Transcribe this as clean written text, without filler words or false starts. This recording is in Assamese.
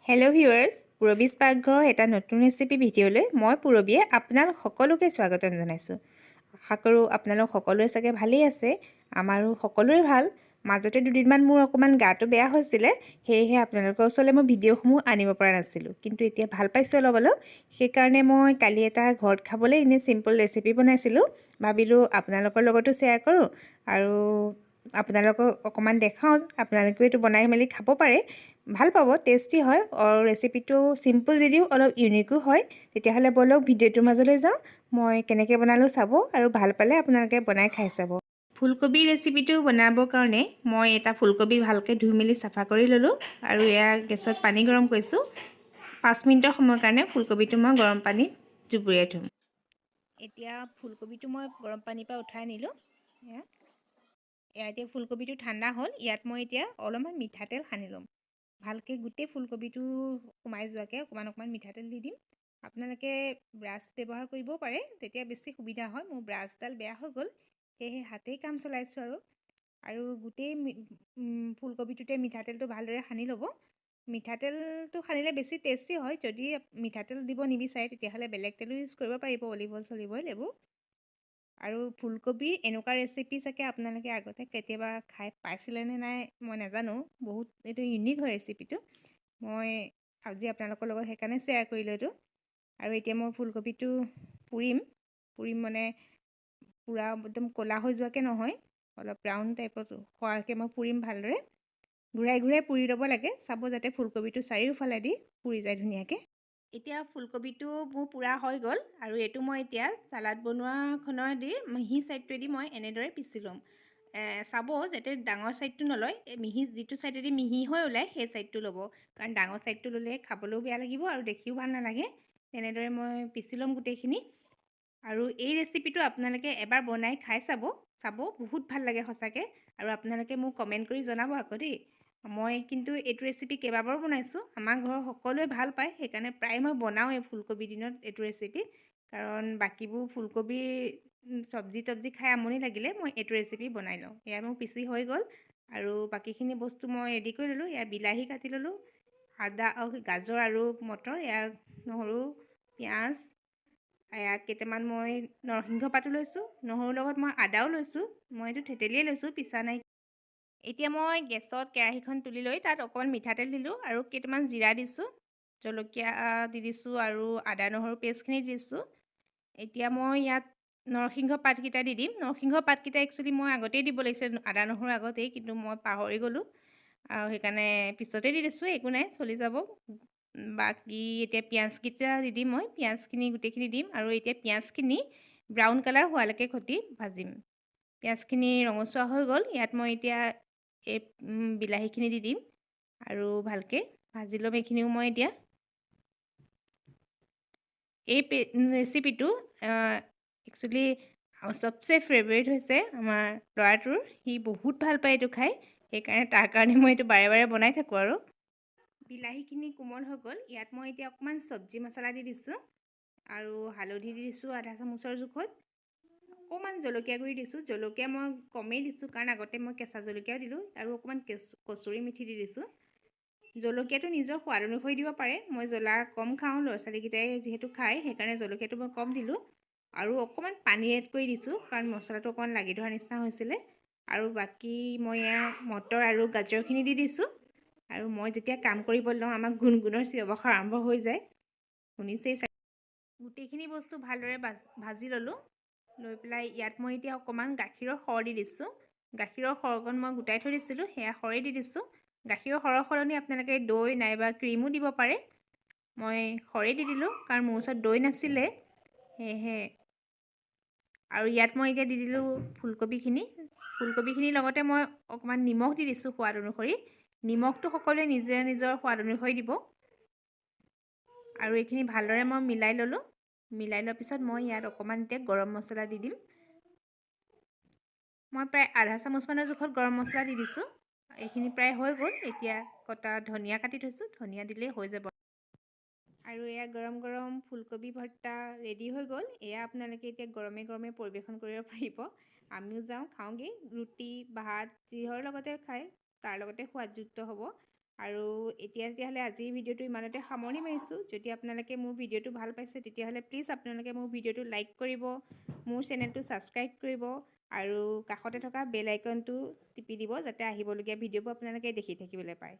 হেল্ল' ভিউৱাৰ্ছ, পুৰবীজ পাকঘৰৰ এটা নতুন ৰেচিপি ভিডিঅ'লৈ মই পুৰবীয়ে আপোনালোক সকলোকে স্বাগতম জনাইছোঁ। আশা কৰোঁ আপোনালোক সকলোৱে চাগে ভালেই আছে। আমাৰো সকলোৰে ভাল। মাজতে দুদিনমান মোৰ অকণমান গাটো বেয়া হৈছিলে, সেয়েহে আপোনালোকৰ ওচৰলৈ মই ভিডিঅ'সমূহ আনিব পৰা নাছিলোঁ। কিন্তু এতিয়া ভাল পাইছোঁ অলপ অলপ। সেইকাৰণে মই কালি এটা ঘৰত খাবলৈ এনেই চিম্পল ৰেচিপি বনাইছিলোঁ। ভাবিলোঁ আপোনালোকৰ লগতো শ্বেয়াৰ কৰোঁ আৰু আপোনালোকক অকণমান দেখাওঁ। আপোনালোকেও এইটো বনাই মেলি খাব পাৰে, ভাল পাব, টেষ্টি হয়। আৰু ৰেচিপিটো চিম্পল যদিও অলপ ইউনিকো হয়। তেতিয়াহ'লে ব'লক ভিডিঅ'টোৰ মাজলৈ যাওঁ। মই কেনেকৈ বনালোঁ চাব আৰু ভাল পালে আপোনালোকে বনাই খাই চাব। ফুলকবিৰ ৰেচিপিটো বনাবৰ কাৰণে মই এটা ফুলকবি ভালকৈ ধুই মেলি চাফা কৰি ল'লোঁ আৰু এয়া গেছত পানী গৰম কৰিছোঁ। 5 মিনিটৰ সময়ৰ কাৰণে ফুলকবিটো মই গৰম পানীত জুবুৰিয়াই থ'ম। এতিয়া ফুলকবিটো মই গৰম পানীৰ পৰা উঠাই আনিলোঁ। এতিয়া ফুলকবিটো ঠাণ্ডা হ'ল। ইয়াত মই এতিয়া অলপমান মিঠাতেল সানি ল'ম। ভালকৈ গোটেই ফুলকবিটো সোমাই যোৱাকৈ অকণমান মিঠাতেল দি দিম। আপোনালোকে ব্ৰাছ ব্যৱহাৰ কৰিবও পাৰে, তেতিয়া বেছি সুবিধা হয়। মোৰ ব্ৰাছডাল বেয়া হৈ গ'ল, সেয়েহে হাতেই কাম চলাইছোঁ আৰু গোটেই ফুলকবিটোতে মিঠাতেলটো ভালদৰে সানি ল'ব। মিঠাতেলটো সানিলে বেছি টেষ্টি হয়। যদি মিঠাতেল দিব নিবিচাৰে তেতিয়াহ'লে বেলেগ তেলো ইউজ কৰিব পাৰিব, অলিভ অইল চলিভ অইল এইবোৰ। আৰু ফুলকবিৰ এনেকুৱা ৰেচিপি চাগে আপোনালোকে আগতে কেতিয়াবা খাই পাইছিলেনে নাই মই নাজানো। বহুত এইটো ইউনিক হয় ৰেচিপিটো। মই আজি আপোনালোকৰ লগত সেইকাৰণে শ্বেয়াৰ কৰিলোঁ এইটো। আৰু এতিয়া মই ফুলকবিটো পুৰিম মানে পূৰা একদম ক'লা হৈ যোৱাকৈ নহয়, অলপ ব্ৰাউন টাইপত হোৱাকৈ মই পুৰিম ভালদৰে। ঘূৰাই ঘূৰাই পুৰি ল'ব লাগে, চাব যাতে ফুলকবিটো চাৰিওফালেদি পুৰি যায় ধুনীয়াকৈ। এতিয়া ফুলকবিটো মোৰ পূৰা হৈ গ'ল আৰু এইটো মই এতিয়া চালাড বনোৱাখনেদি মিহি ছাইডটোৱেদি মই এনেদৰে পিচি ল'ম। চাব যাতে ডাঙৰ ছাইডটো নলয়, মিহি যিটো ছাইডেদি মিহি হৈ ওলায় সেই ছাইডটো ল'ব, কাৰণ ডাঙৰ ছাইডটো ল'লে খাবলৈও বেয়া লাগিব আৰু দেখিও ভাল নালাগে। তেনেদৰে মই পিচি ল'ম গোটেইখিনি। আৰু এই ৰেচিপিটো আপোনালোকে এবাৰ বনাই খাই চাব বহুত ভাল লাগে সঁচাকৈ। আৰু আপোনালোকে মোক কমেণ্ট কৰি জনাব আকৌ দেই। মই কিন্তু এইটো ৰেচিপি কেইবাবাৰো বনাইছোঁ, আমাৰ ঘৰৰ সকলোৱে ভাল পায়। সেইকাৰণে প্ৰায় মই বনাওঁৱেই ফুলকবিৰ দিনত এইটো ৰেচিপি, কাৰণ বাকীবোৰ ফুলকবিৰ চব্জি তব্জি খাই আমনি লাগিলে মই এইটো ৰেচিপি বনাই লওঁ। এয়া মোৰ পিচি হৈ গ'ল আৰু বাকীখিনি বস্তু মই ৰেডি কৰি ল'লোঁ। এয়া বিলাহী কাটি ল'লোঁ, গাজৰ আৰু মটৰ, এয়া নহৰু, পিঁয়াজ, এয়া কেইটামান মই নৰসিংহ পাতো লৈছোঁ। নহৰুৰ লগত মই আদাও লৈছোঁ, মই এইটো থেতেলিয়ে লৈছোঁ, পিছা নাই। এতিয়া মই গেছত কেৰাহীখন তুলি লৈ তাত অকণমান মিঠাতেল দিলোঁ আৰু কেইটামান জিৰা দিছোঁ, জলকীয়া দি দিছোঁ আৰু আদা নহৰু পেষ্টখিনি দিছোঁ। এতিয়া মই ইয়াত নৰসিংহ পাতকেইটা দি দিম। নৰসিংহ পাতকেইটা একচুৱেলি মই আগতেই দিব লাগিছিল, আদা নহৰু আগতেই, কিন্তু মই পাহৰি গ'লোঁ আৰু সেইকাৰণে পিছতে দি দিছোঁ। একো নাই, চলি যাব। বাকী এতিয়া পিঁয়াজকেইটা দি দিম। মই পিঁয়াজখিনি গোটেইখিনি দিম আৰু এতিয়া পিঁয়াজখিনি ব্ৰাউন কালাৰ হোৱালৈকে ভাজিম। পিঁয়াজখিনি ৰঙচুৱা হৈ গ'ল। ইয়াত মই এতিয়া এই বিলাহীখিনি দি দিম আৰু ভালকৈ ভাজি ল'ম এইখিনিও। মই এতিয়া এই ৰেচিপিটো একচুৱেলি চবচে ফেভৰেট হৈছে আমাৰ ল'ৰাটোৰ। সি বহুত ভাল পায় এইটো খাই, সেইকাৰণে তাৰ কাৰণে মই এইটো বাৰে বাৰে বনাই থাকোঁ। আৰু বিলাহীখিনি কোমল হৈ গ'ল। ইয়াত মই এতিয়া অকণমান চব্জি মছলা দি দিছোঁ আৰু হালধি দি দিছোঁ আধা চামুচৰ জোখত। অকণমান জলকীয়া গুড়ি দিছোঁ, জলকীয়া মই কমেই দিছোঁ কাৰণ আগতে মই কেঁচা জলকীয়াও দিলোঁ, আৰু অকণমান কচুৰি মেথি দি দিছোঁ। জলকীয়াটো নিজৰ সোৱাদ অনুসৰি দিব পাৰে। মই জ্বলা কম খাওঁ, ল'ৰা ছোৱালীকেইটাই যিহেতু খায়, সেইকাৰণে জলকীয়াটো মই কম দিলোঁ। আৰু অকণমান পানী এড কৰি দিছোঁ কাৰণ মছলাটো অকণমান লাগি ধৰা নিচিনা হৈছিলে। আৰু বাকী মই এয়া মটৰ আৰু গাজৰখিনি দি দিছোঁ। আৰু মই যেতিয়া কাম কৰিব লওঁ আমাৰ গুণগুণৰ চিঞৰ-বাখৰ আৰম্ভ হৈ যায়, শুনিছেই চাগে। গোটেইখিনি বস্তু ভালদৰে ভাজি ল'লোঁ। লৈ পেলাই ইয়াত মই এতিয়া অকণমান গাখীৰৰ সৰ দি দিছোঁ। গাখীৰৰ সৰকণ মই গোটাই থৈ দিছিলোঁ, সেয়া সৰেই দি দিছোঁ। গাখীৰৰ সৰৰ সলনি আপোনালোকে দৈ নাইবা ক্ৰীমো দিব পাৰে। মই সৰেই দি দিলোঁ কাৰণ মোৰ ওচৰত দৈ নাছিলে, সেয়েহে। আৰু ইয়াত মই এতিয়া দি দিলোঁ ফুলকবিখিনিৰ লগতে মই অকণমান নিমখ দি দিছোঁ সোৱাদ অনুসৰি। নিমখটো সকলোৱে নিজৰ সোৱাদ অনুসৰি দিব। আৰু এইখিনি ভালদৰে মই মিলাই ল'লোঁ। মিলাই লোৱাৰ পিছত মই ইয়াত অকণমান এতিয়া গৰম মছলা দি দিম। মই প্ৰায় আধা চামুচমানৰ জোখত গৰম মছলা দি দিছোঁ। এইখিনি প্ৰায় হৈ গ'ল। এতিয়া কটা ধনিয়া কাটি থৈছোঁ, ধনিয়া দিলেই হৈ যাব। আৰু এয়া গৰম গৰম ফুলকবি ভৰ্তা ৰেডি হৈ গ'ল। এয়া আপোনালোকে এতিয়া গৰমে গৰমে পৰিৱেশন কৰিব পাৰিব। আমিও যাওঁ খাওঁগৈ। ৰুটি ভাত যিহৰ লগতে খায় তাৰ লগতে সোৱাদযুক্ত হ'ব। আৰু তেতিয়াহ'লে আজিৰ ভিডিঅ'টো ইমানতে সামৰণি মাৰিছোঁ। যদি আপোনালোকে মোৰ ভিডিঅ'টো ভাল পাইছে তেতিয়াহ'লে প্লিজ আপোনালোকে মোৰ ভিডিঅ'টো লাইক কৰিব, মোৰ চেনেলটো ছাবস্ক্ৰাইব কৰিব আৰু কাষতে থকা বেল আইকনটো টিপি দিব যাতে আহিবলগীয়া ভিডিঅ'বোৰ আপোনালোকে দেখি থাকিবলৈ পায়।